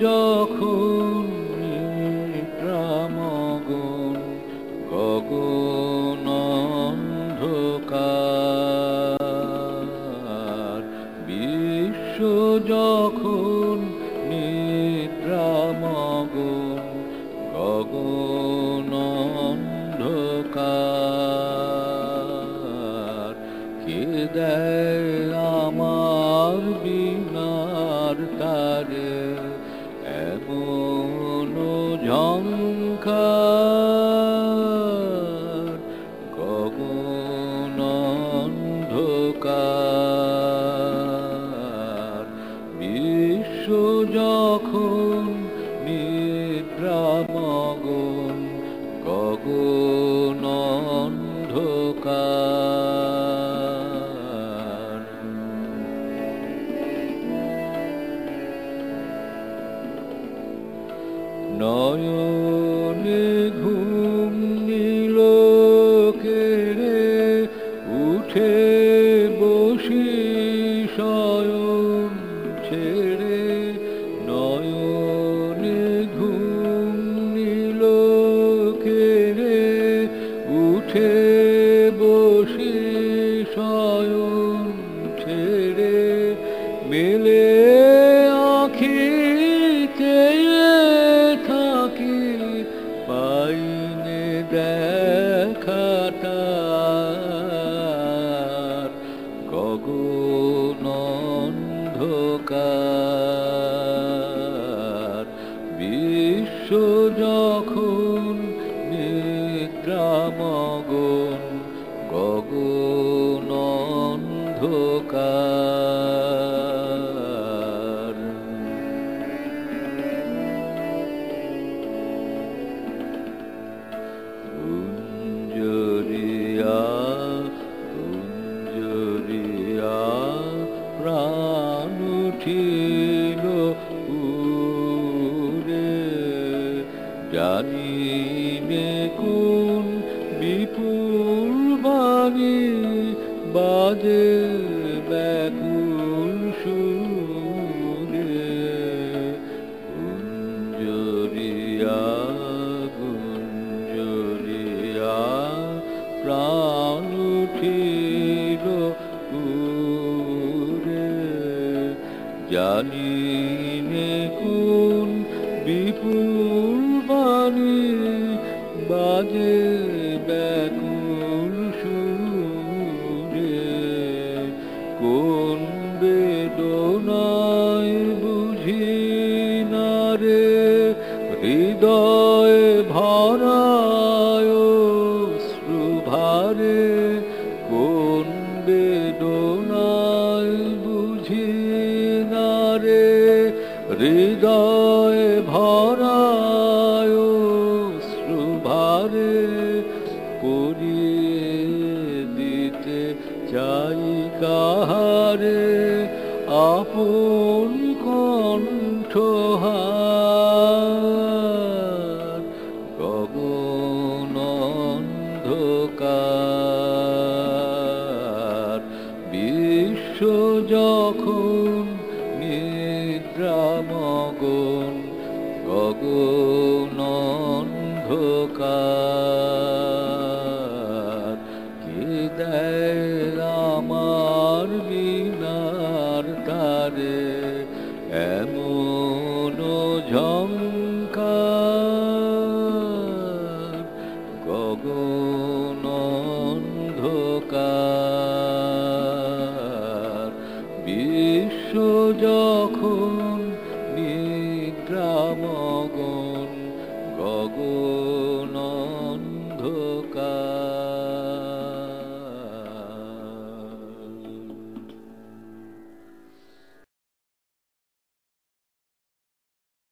যখন নিদ্রামগ্ন গগন অন্ধকার, বিশ্ব যখন নিদ্রামগ্ন গগন অন্ধকার, কে দেয় আমার বীণার তারে এমন ঝংকার, গগন অন্ধকার, বিশ্ব যখন নিদ্রামগ্ন গগন অন্ধকার। নয়নে ঘুম নীল কেড়ে উঠে বসি শয়ন ছেড়ে, নয়নে ঘুম নীল কেড়ে উঠে বসি শয়ন ছেড়ে, মেলে আঁখি থাকি পাইনে দেখাটা, গগন অন্ধকার, বিশ্ব যখন নিদ্রামগ্ন গগন অন্ধকার। গুঞ্জরিয়া গুঞ্জরিয়া প্রাণ উঠিল উড়ে, জানিনে কোন বিপুল বাণী বাজে ব্যাকুল সুরে। গুঞ্জরিয়া গুঞ্জরিয়া প্রাণ উঠিল উড়ে, জানিনে কোন বিপুল বাণী বাজে ব্যাকুল সুরে। কোন বেদনায় বুঝি না রে হৃদয় ভরায় অশ্রুভারে, কোন বেদনায় বুঝি না রে হৃদয় ভরায় অশ্রুভারে, পরিয়ে দিতে চাই কাহারে আপন কণ্ঠহার, গগন অন্ধকার, বিশ্ব যখন নিদ্রামগ্ন গগন অন্ধকার, কে দেয় আমার বীণার তারে এমন ঝংকার, গগন অন্ধকার, বিশ্ব যখন নিদ্রা